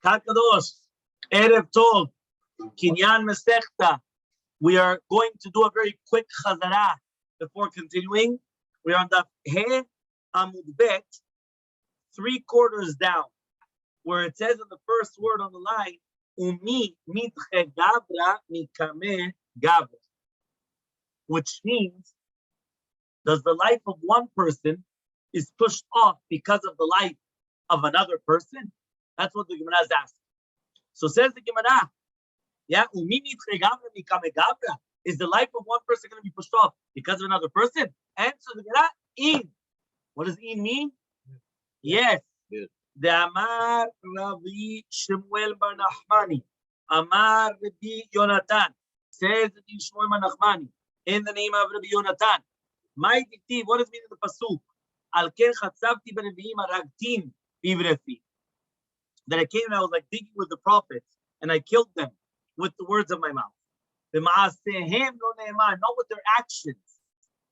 Kadosh, Erev Tov, Kinyan Masechta. We are going to do a very quick chazara before continuing. We are on the He Amud Bet, 3/4 down, where it says in the first word on the line, Umi mitche gavra mikame gavra, which means, does the life of one person is pushed off because of the life of another person? That's what the Gemara is asking. So says the Gemara, yeah, Umi mitche gavra mikame gavra. Is the life of one person going to be pushed off because of another person? Answer the Gemara, in. What does in mean? Yes. The Amar Rabbi Shmuel bar Nachmani, Amar Rabbi Yonatan, says Rabbi Shmuel bar Nachmani, in the name of Rabbi Yonatan. My dictive, what does it mean in the pasuk? Al ken chatzavti b'neviim aragtim b'ivrefi. That I came and I was like digging with the prophets and I killed them with the words of my mouth. B'ma'asehem lo ne'eman, not with their actions,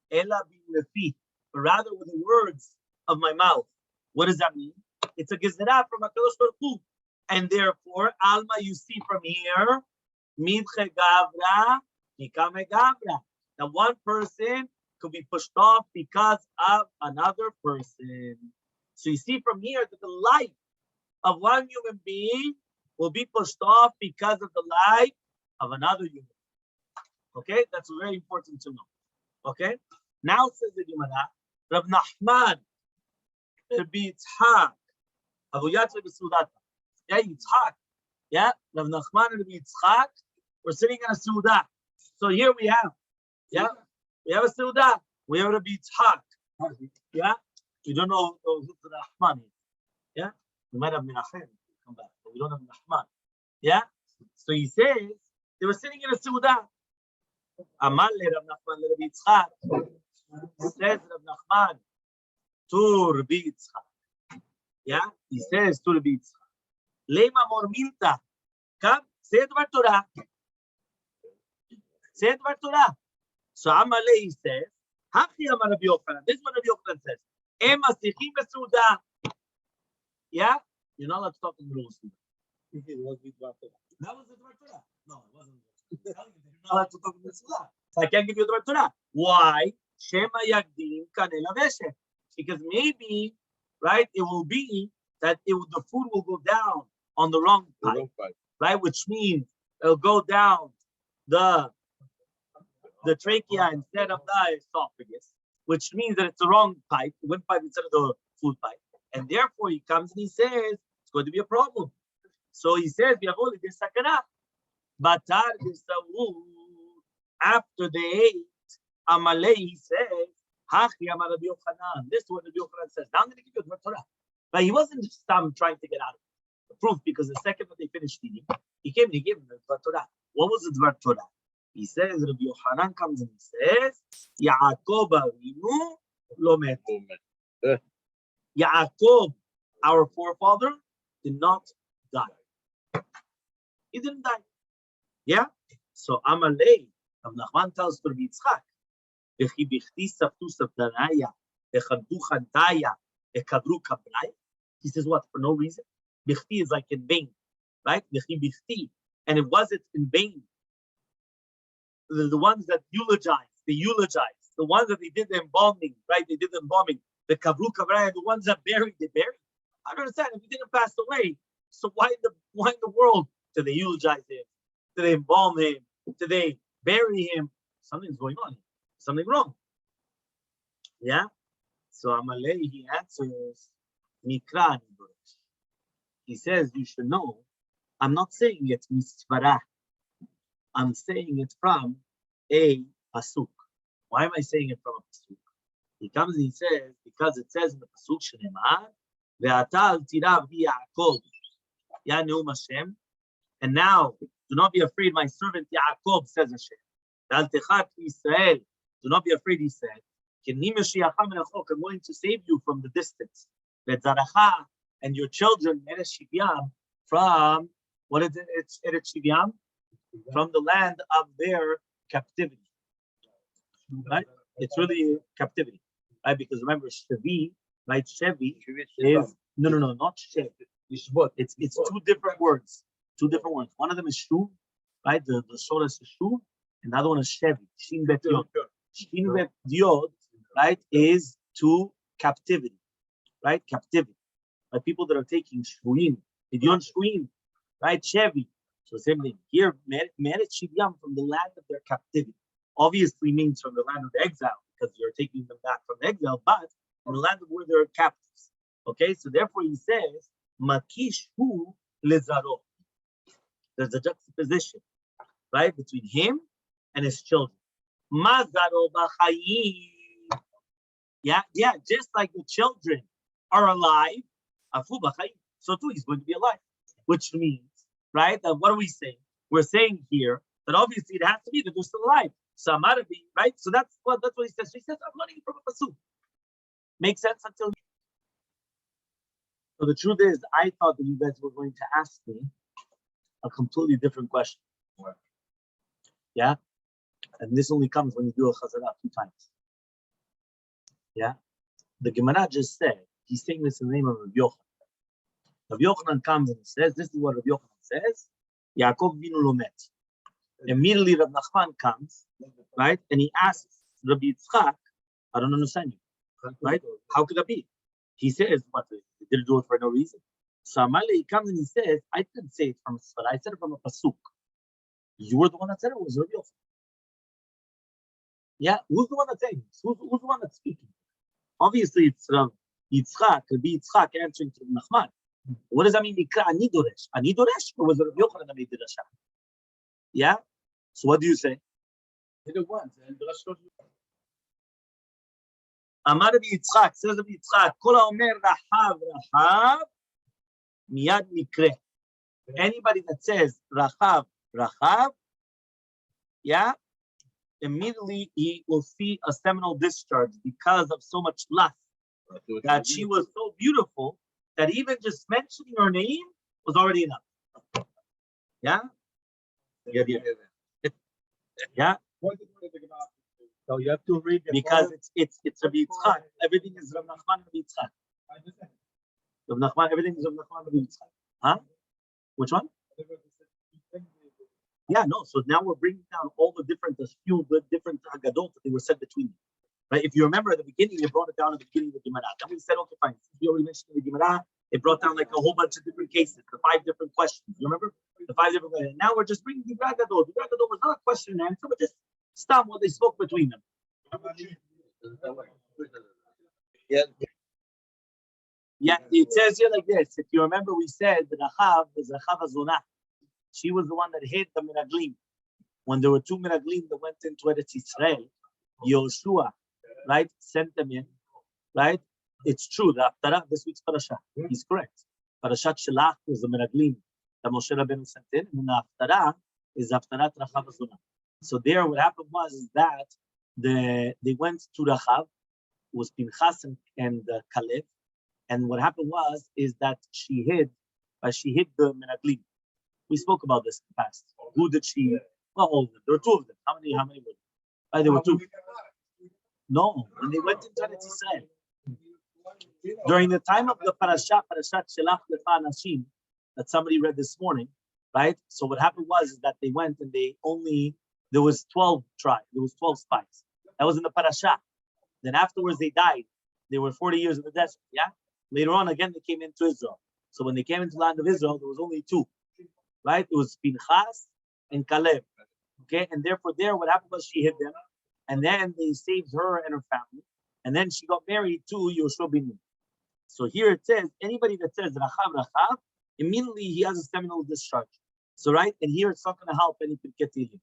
ela b'ivrefi, but rather with the words of my mouth. What does that mean? It's a gezerah from HaKadosh Baruch Hu. And therefore, Alma, you see from here, midche gavra, mikame gavra. Now, one person could be pushed off because of another person. So you see from here that the life of one human being will be pushed off because of the life of another human being. Okay? That's very important to know. Okay? Now says the Gemara, Rav Nachman, Rabbi Yitzhak, yeah, Yitzhak. Yeah, Rav Nachman and Rabbi Yitzhak, we're sitting in a Suda. So here we have, yeah, we have a Suda. We have Rabbi Yitzhak. Yeah, we don't know who Rahman is. Yeah, we might have Menachem come back, but we don't have Rahman. Yeah, so he says they were sitting in a Suda. Elmaleh Rav Nachman Rabbi Yitzhak. Says Rav Nachman to Rabbi Yitzhak. Yeah, he says to Rabbi Yitzhak, Lema morminta, come, say Dvar Torah. Say Dvar Torah. So Elmaleh, he says, Hachi Amar Rabbi Yochanan. This is what Rabbi Yochanan says. Em asichim besuda. Yeah, you're not allowed to talk in the rules. That was the Dvar Torah. No, it wasn't. You're not allowed to talk in the Suda. So I can't give you Dvar Torah. Why? Shema yagdim kanela veshe. Because maybe, right, it will be that the food will go down on the wrong pipe, right? Which means it'll go down the trachea instead of the esophagus, which means that it's the wrong pipe, the windpipe instead of the food pipe. And therefore he comes and he says, it's going to be a problem. So he says, after they ate, Elmaleh, he says, this is what Rabbi Yochanan says. Now I'm going to give you a Torah. But he wasn't just trying to get out of the proof, because the second that they finished eating, he came and he gave him the Torah. What was the Dvar Torah? He says, Rabbi Yochanan comes and he says, Yaakov Avinu lo met. Yaakov, our forefather, did not die. He didn't die. Yeah? So Elmaleh, Rav Nachman tells Rabbi Yitzchak, he says what? For no reason? Bichti is like in vain, right? And it wasn't in vain. The ones that they eulogize. The ones that they did the embalming, right? They did the embalming. The kavru kavraya, the ones that buried, they buried. I don't understand. If he didn't pass away, so why in the world did they eulogize him? Did they embalm him? Did they bury him? Something's going on. Something wrong. Yeah? So Elmaleh, he answers, Mikra. He says, you should know, I'm not saying it misvara. I'm saying it from a pasuk. Why am I saying it from a pasuk? He comes and he says, because it says in the pasuk, Shneimar, Ve'ata al tirav bi Yaakov, Ya neum Hashem, and now, do not be afraid, my servant Yaakov, says Hashem. Ve'al techat Israel, do not be afraid, he said. I'm going to save you from the distance. And your children, from, what is it? It's from the land of their captivity. Right? It's really captivity. Right? Because remember, Shevi, right? Shevi is, no, not Shevi. It's two different words. Two different words. One of them is shuv, right? The shorah is shuv, and the other one is shevi. Shin bet yod. Shin bet yod, right, is to captivity, right? Captivity. Like people that are taking shuin, idyon shuin, right? Shevi. So same thing here. Meret shivyam, from the land of their captivity. Obviously means from the land of the exile, because you're taking them back from the exile, but from the land of where they're captives. Okay, so therefore he says, Makish hu lezaro. There's a juxtaposition, right, between him and his children. Mazaro b'chayim. Yeah, just like the children are alive, afu b'chayim, so too he's going to be alive. Which means, right, that what are we saying? We're saying here that obviously it has to be that they're still alive. So Amarabi, right? So that's what he says. He says, I'm learning from a pasuk. Makes sense until. So the truth is, I thought that you guys were going to ask me a completely different question. Yeah? And this only comes when you do a chazarah 2 times. Yeah? The Gemara just said, he's saying this in the name of Rabbi Yochanan. Rabbi Yochanan comes and says, this is what Rabbi Yochanan says, Yaakov vinu lo met. Immediately Rabbi Nachman comes, right? And he asks Rabbi Yitzchak, I don't understand you, right? How could that be? He says, what, they didn't do it for no reason. So Elmaleh, he comes and he says, I didn't say it from a spot, I said it from a pasuk. You were the one that said it, was Rabbi Yochanan. Yeah, who's the one that's saying this? Who's the one that's speaking? Obviously, it's Rabbi Yitzchak, Rabbi Yitzchak answering to Rabbi Nachman. What does that mean? Ani doresh. Ani doresh, or was it Rabbi Yochanan that made the drasha? Yeah? So what do you say? Amar Rabbi Yitzchak, says Rabbi Yitzchak, Kol ha'omer rahav, rahav, miyad mikre. Anybody that says rahav, rahav, yeah, immediately he will see a seminal discharge because of so much lust. That she was so beautiful that even just mentioning her name was already enough. Yeah? Yeah? So you have to read because it's Rabbi Yitzchak. Everything is Rabbi Nachman, Rabbi Yitzchak. Rabbi Nachman, everything is Rabbi Nachman, Rabbi Yitzchak. Huh? Which one? Yeah, no. So now we're bringing down all the different different Haggadot that they were said between them. Right? If you remember at the beginning, they brought it down at the beginning of the Gemara. Then we said, okay, fine. We already mentioned the Gemara. It brought down like a whole bunch of different cases, the 5 different questions. You remember? The 5 different questions. Now we're just bringing the Haggadot. The Haggadot was not a question and answer, but just stop what they spoke between them. Yeah, it says here like this. If you remember, we said that Rachav is Rachav Azunah. She was the one that hid the Miraglim. When there were 2 Miraglim that went into Eretz Yisrael, Yoshua, right, sent them in, right? It's true, the Haftarah, this week's parasha, he's correct. Parashat Shelach was the Miraglim that Moshe Rabbeinu sent in, and the Haftarah is Haftarat Rachav Azunah. So there, what happened was that they went to Rachav, was Pinchas and Caleb, and what happened is that she hid the Miraglim. We spoke about this in the past. Who did she? Well, all of them. There were 2 of them. How many were there? There were 2. No, when they went into Eretz Yisrael. During the time of the Parashat Shelach Lecha Anashim, that somebody read this morning, right? So what happened was that they went and there was 12 tribes, there was 12 spies. That was in the Parashat. Then afterwards they died. They were 40 years in the desert, yeah? Later on, again, they came into Israel. So when they came into the land of Israel, there was only 2, right? It was Pinchas and Caleb, okay? And therefore there, what happened was she hid them, and then they saved her and her family, and then she got married to Yoshua bin Nun. So here it says, anybody that says Rachav, immediately he has a seminal discharge. So right, and here it's not going to help any Pirkei Tehillim.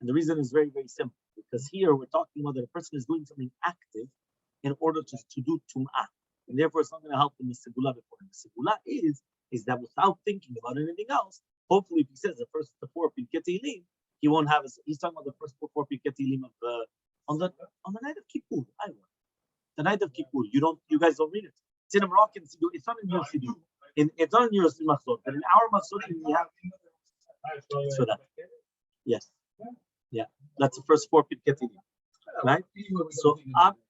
And the reason is very, very simple, because here we're talking about that a person is doing something active in order to do Tum'ah. And therefore it's not going to help in the Segula before him. The Segula is that without thinking about anything else, hopefully if he says the first 4 Pirkei Tehillim, he won't have he's talking about the first 4 Pirkei Tehillim of on the night of Kippur. The night of Kippur. You guys don't read it. It's in a Moroccan Siddur. It's not in your Siddur. It's not in your Machzor. But in our Machzor, we have it's for that. Yes. Yeah. That's the first 4 Pirkei Tehillim. Right? So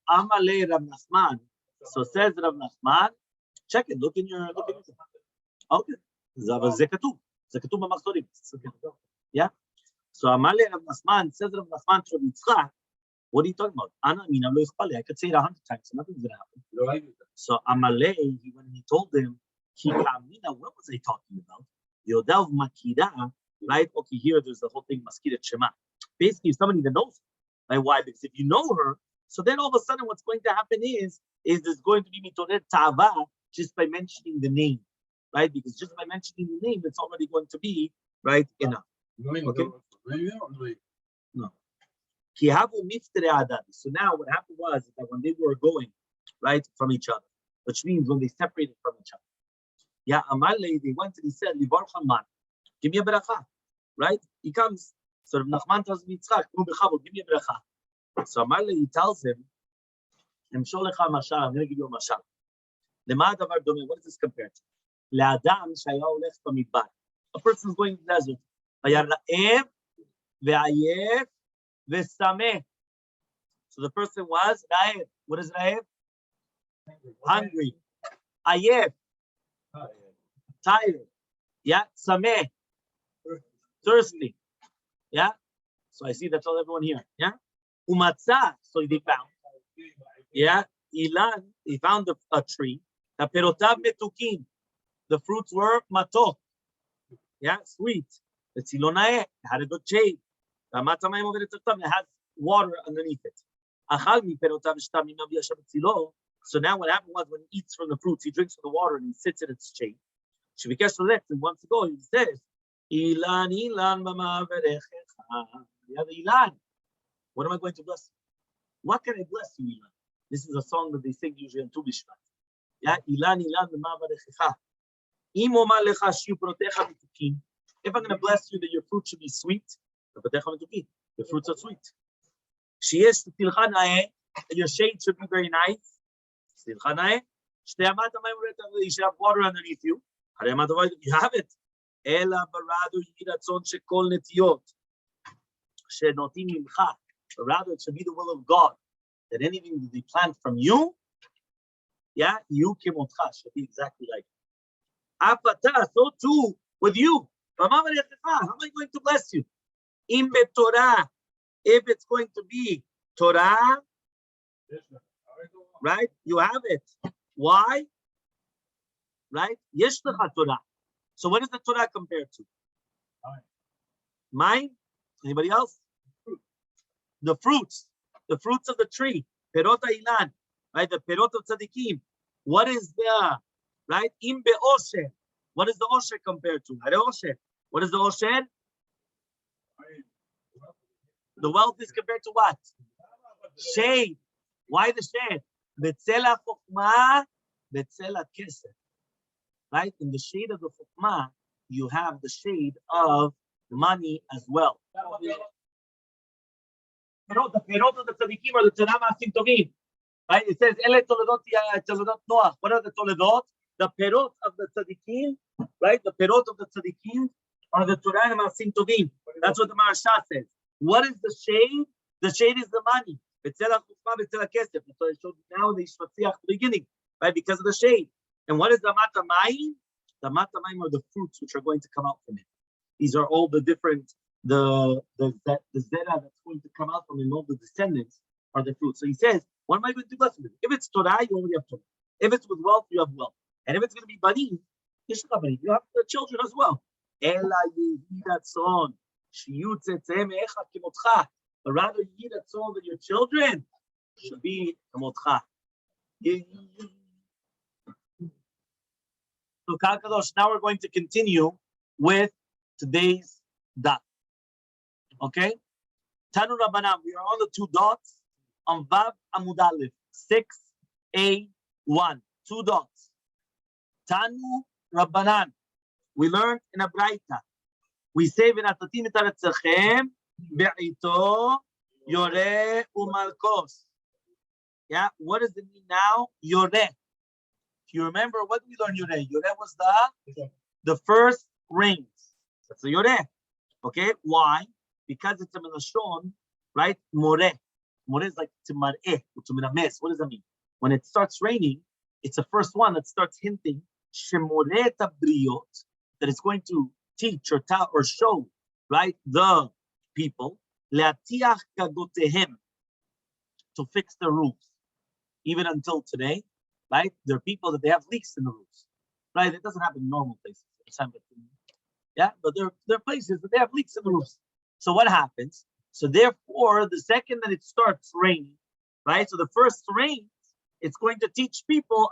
Elmaleh Rav Nachman. So says Rav Nachman, check it, look in your Okay. זה כתוב. זה כתוב במחזורים. Yeah. So Elmaleh Rav Nachman says Rav Nachman to Rav Yitzchak, what are you talking about? Ana mina lo yichpale. I could say it 100 times, so nothing's gonna happen. So Elmaleh, when he told him, what was I talking about? Yodav Makira, right? Okay, here there's the whole thing, Maskira Shema. Basically, somebody that knows her. Right? Why? Because if you know her, so then all of a sudden what's going to happen is there's going to be mitorer tava just by mentioning the name, right? Because just by mentioning the name, it's already going to be, right, enough. Okay? No. So now what happened was that when they were going, right, from each other, which means when they separated from each other, yeah, Elmaleh, they went and he said, Libar Haman, give me a bracha, right? He comes. So Nachman tells me, Yitzchak, give me a bracha. So Elmaleh, he tells him, I'm going to give you a mashal. What is this compared to? Le'adam shaya olech b'midbar. A person is going to the desert. Vayar ra'ev, ve'ayef, ve'sameh. So the person was ra'ev. What is ra'ev? Hungry. Ayef. Tired. Yeah. Sameh. Thirsty. Yeah. So I see that's all everyone here. Yeah. Umatzah. So they found. Yeah. Ilan. He found a tree. The perotav metukim. The fruits were matok. Yeah. Sweet. The tzilonae had a good shade. The matamayim over the tzartam. It has water underneath it. Achal mi perotav shtam minav yashav tzilo. So now what happened was when he eats from the fruits, he drinks from the water and he sits in its shade. Shebikesh left and wants to go. He says, Ilan, Ilan, mama verechecha. Ilan. What am I going to bless you? What can I bless you, Ilan? This is a song that they sing usually in Tu B'Shvat. Yeah, Ilan, Ilan, mama verechecha. Imo ma lecha shiuprotecha mitukim. If I'm going to bless you that your fruit should be sweet, your fruits are sweet. Sheyesh tilcha nae, your shade should be very nice. You should have water underneath you. You have it. But rather, it should be the will of God that anything that they plant from you, yeah, you should be exactly like it. So too with you. How am I going to bless you? If it's going to be Torah, right? You have it. Why? Right? Yesh lecha Torah. So what is the Torah compared to? Mine? Anybody else? The fruits. The fruits of the tree. Perot ilan. Right? The perot of tzadikim. What is the, right? Im be'osher. What is the osher compared to? Osher. What is the osher? The wealth is compared to what? Shade. Why the shade? Betzela chokmah, betzela kesef. Right? In the shade of the chokmah, you have the shade of money as well. The perot of the tzadikim are the tzadam asim tovim. Right? It says, Ele toledot Noach. What are the toledot? The perot of the tzadikim, right? The perot of the tzadikim are the tzadam asim tovim. That's what the Maharsha says. What is the shade? The shade is the money. That's what I showed you now in the Shvatziach beginning, right? Because of the shade. And what is the matamayim? The matamayim are the fruits which are going to come out from it. These are all the different, the zera that's going to come out from him, all the descendants are the fruits. So he says, what am I going to bless you with? If it's Torah, you only have Torah. If it's with wealth, you have wealth. And if it's going to be banim, you have the children as well. But rather ye that soul that your children should be kamotcha. So Kalkadosh, now we're going to continue with today's dot. Okay? Tanu Rabbanan, we are on the two dots on Vav Amud Aleph, 6A1. 2 dots. Tanu Rabbanan. We learned in a Braita. We say v'natatim et aretzechem be'ito yoreh umalkos. Yeah, what does it mean now? Yoreh. If you remember, what did we learn yoreh? Yoreh was the first rings. That's the yoreh. Okay, why? Because it's a melashon, right? Moreh. Moreh is like to mar'eh, to merames. What does that mean? When it starts raining, it's the first one that starts hinting shemoret briot, that is going to teach or tell or show, right, the people, leatiach gagotehem, to fix the roofs. Even until today, right, there are people that they have leaks in the roofs, right? It doesn't happen in normal places. Yeah, but there are places that they have leaks in the roofs. So what happens? So therefore, the second that it starts raining, right? So the first rain, it's going to teach people,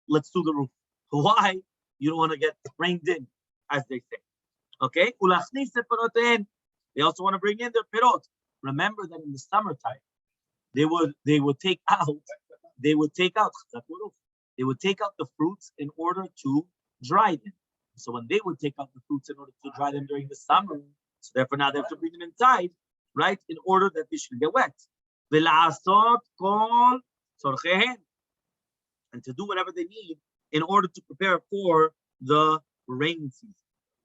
let's do the roof. Why? You don't want to get rained in, as they say. Okay? They also want to bring in their pirot. Remember that in the summertime, they would take out the fruits in order to dry them. So when they would take out the fruits in order to dry them during the summer, so therefore now they have to bring them inside, right, in order that they shouldn't get wet. And to do whatever they need in order to prepare for the rain season.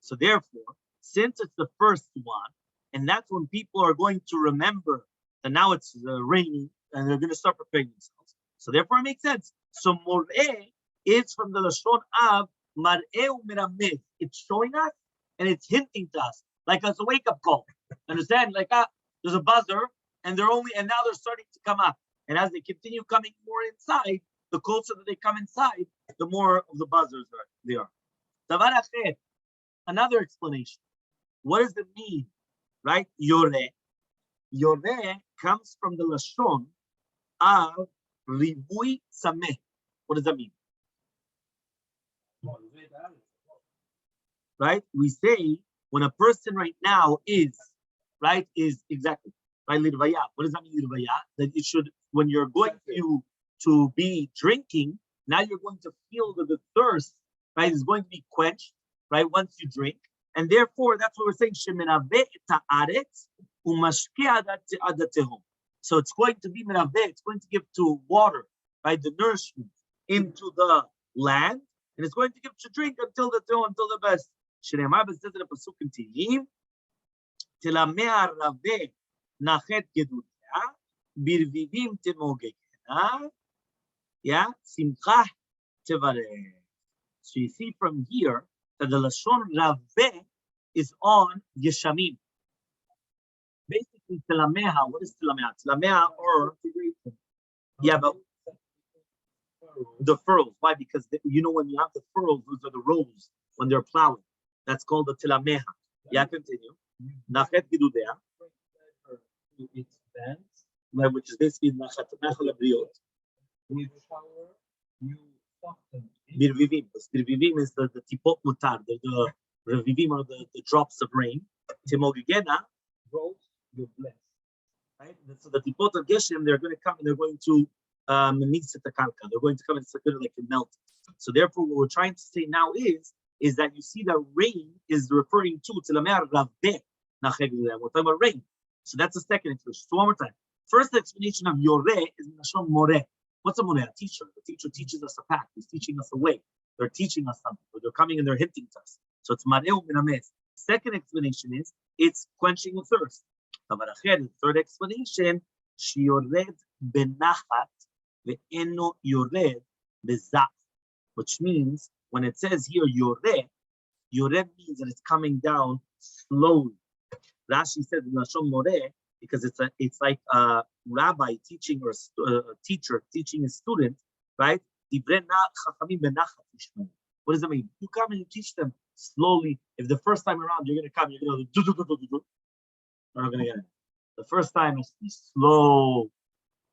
So therefore, since it's the first one, and that's when people are going to remember that now it's raining and they're going to start preparing themselves. So therefore, it makes sense. So moreh is from the lashon of mar'eh u'meramez. It's showing us and it's hinting to us, like it's a wake-up call. Understand? Like there's a buzzer, and now they're starting to come up. And as they continue coming more inside, the closer that they come inside, the more of the buzzers they are. Davar acher, another explanation. What does it mean? Right? Yoreh. Yoreh comes from the lashon of ribui sameh. What does that mean? Right? We say when a person right now is exactly right. Lirvaya. What does that mean, lirvaya? That you should, when you're going to be drinking, now you're going to feel that the thirst, right, is going to be quenched, right, once you drink. And therefore, that's what we're saying. So it's going to be menaveh, it's going to give to water, right, the nourishment into the land, and it's going to give to drink until the best. Shneimar b'tzedek in the pasuk in Tehillim, tilameh raveh nachet gedudea, birvivim temogegena, yeah, simcha tevareh. So you see from here that the lashon raveh is on Yeshamim. Basically, telameha. What is telameha? Telameha, or but the furrows. Why? Because when you have the furrows, those are the rows when they're plowing. That's called the telameha. Yeah, continue. Nachet gidudea. It's bent, Which is basically nachet lebriot. with shower, you soften it. Birvivim. Birvivim is the tipot mutar, the revivim are the drops of rain. Temogigena, Rose, you bless. right? So the tipot of geshem, they're going to come and they're going to mix the kalka. They're going to come and it's going to like melt. So therefore, what we're trying to say now is that you see that rain is referring to telamer raveh nacheg. We're talking about rain. So that's the second explanation. So one more time. First explanation of yoreh is lashon moreh. What's a moreh? A teacher. The teacher teaches us a path. He's teaching us a way. They're teaching us something. Or they're coming and they're hinting to us. So it's mar'eh u'meramez. Second explanation is it's quenching the thirst. The third explanation, shiyored benachat ve'eno yored bezach, which means when it says here yored means that it's coming down slowly. Rashi said in lashon moreh because it's like a rabbi teaching or a teacher teaching a student, right? What does that mean? You come and you teach them slowly. If the first time around you're going to come, you're going to do. They're not going to get it. The first time it's slow,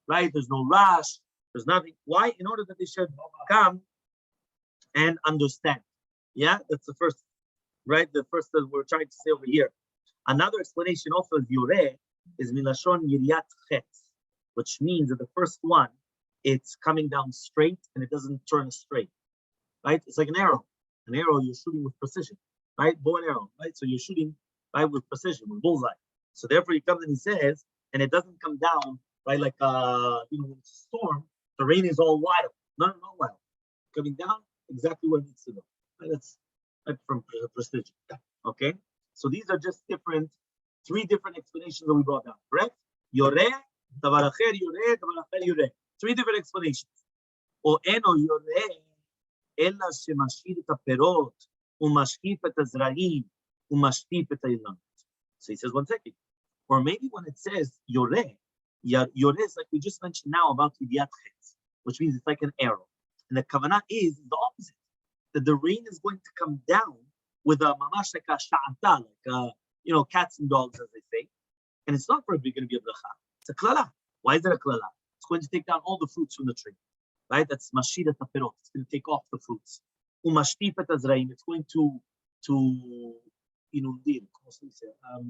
right? There's no rush. There's nothing. Why? In order that they should come and understand. Yeah, that's the first, right? The first that we're trying to say over here. Another explanation also of yoreh is milashon yiriyat chetz, which means that the first one, it's coming down straight and it doesn't turn straight, right? It's like an arrow. An arrow you're shooting with precision, right? Bow and arrow, right? So you're shooting, right, with precision, with bullseye. So therefore he comes and he says, and it doesn't come down, right, like, when it's a storm, the rain is all wild. Not wild. Coming down exactly where it needs to go. Right? That's right, from precision, okay? So these are just three different explanations that we brought down, correct? Yoreh, davar acher yoreh, davar acher yoreh. Three different explanations. Or eno yoreh, אלא שמשאיר את הפירות, ומשקיף את הזרעים, ומשקיף את האילנות. So he says, one second. Or maybe when it says yoreh, yoreh is like we just mentioned now about Yidiyat Chetz, which means it's like an arrow. And the kavanah is the opposite. That the rain is going to come down with a mamash like a sha'ata, like cats and dogs, as they say. And it's not probably going to be a bracha. It's a klala. Why is it a klala? It's going to take down all the fruits from the tree. Right? That's mashirat hapirot. It's going to take off the fruits. Umashtifet azraim. It's going to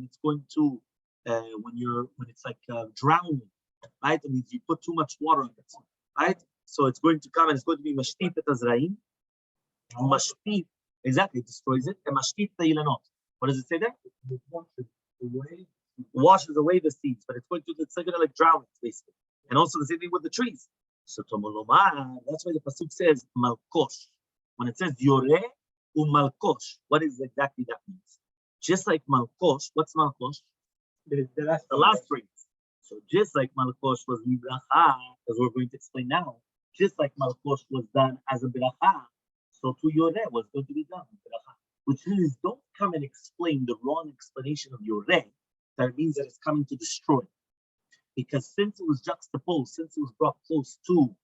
it's going to when it's like drowning, right? I mean, if you put too much water on it, right? So it's going to come and it's going to be mashtifet azraim. Mashtif, exactly, it destroys it. And mashtif ta'ilanot. What does it say there? Washes away the seeds, but it's going to like drown it, basically. And also the same thing with the trees. So Tomolomar, that's why the pasuk says malkosh. When it says yoreh umalkosh, what is exactly that means? Just like malkosh, what's malkosh? The last phrase. So just like malkosh was libracha, as we're going to explain now, just like malkosh was done as a beracha, so to yoreh was going to be done as beracha. Which means don't come and explain the wrong explanation of yoreh. That means that it's coming to destroy. Because since it was juxtaposed, since it was brought close to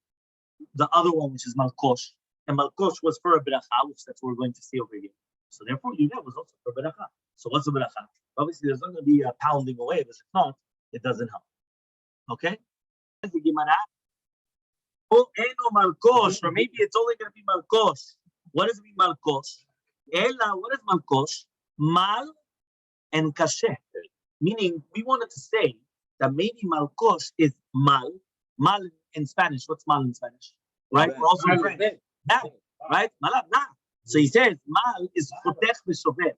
the other one, which is malkosh, and malkosh was for a beracha, which that's what we're going to see over here. So therefore, yoreh was also for beracha. So what's a beracha? Obviously, there's not going to be a pounding away, but if not, it doesn't help. Okay? Oh, eno malkosh, or maybe it's only going to be malkosh. What does it mean, malkosh? Ella, what is malkosh? Mal and kasher. Meaning, we wanted to say that maybe malkosh is mal. Mal in Spanish. What's mal in Spanish? Right? We're also in French. Now, right? Malab, now. So he says, mal is chotech v'shover.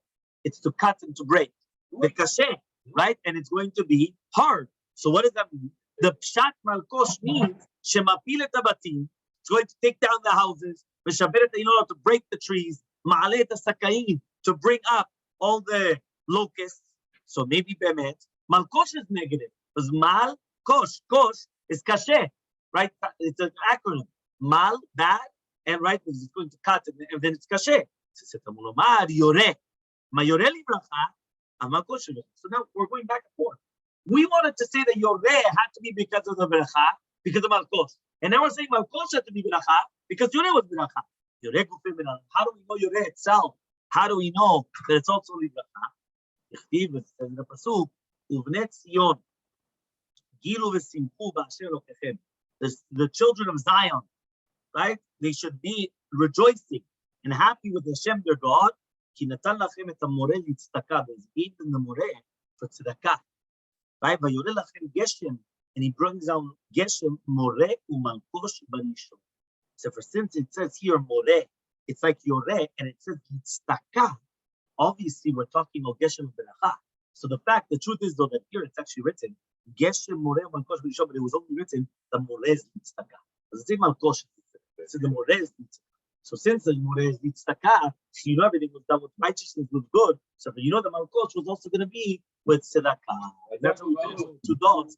It's to cut and to break. The kasher, right? And it's going to be hard. So what does that mean? The pshat malkosh means shemapil et habatim. It's going to take down the houses. V'shaber et ha'inot, to break the trees. Ma'aleh et ha'sakaim, to bring up all the locusts. So maybe bemet, malkosh is negative. Because mal, kosh is kasher, right? It's an acronym. Mal, bad, and right, because it's going to cut, and then it's kasher. So now we're going back and forth. We wanted to say that yoreh had to be because of the beracha, because of malkosh. And now we're saying malkosh had to be beracha, because yoreh was beracha. How do we know yoreh itself? How do we know that it's also beracha? In the pasuk, Uvnei Tzion, Gilu v'simchu b'asher lokechem. The children of Zion, right? They should be rejoicing and happy with Hashem, their God. Ki natan lachem et hamoreh litzedakah. There's given them the moreh for tzedakah, right? Vayoreh lachem geshem, and he brings down geshem moreh umalkosh barishon. So for since it says here moreh, it's like yoreh, and it says litzedakah. Obviously, we're talking about Geshem Beracha. So the truth is, though, that here it's actually written Geshem Moreh Malkosh B'Rishon, but it was only written the Moreh is Litzedakah. Does it say Malkosh? So the Moreh is Litzedakah. So since the Moreh is Litzedakah, everything was done with righteousness, with good. So the Malkosh was also going to be with Tzedakah. And that's what we do. 2 dots.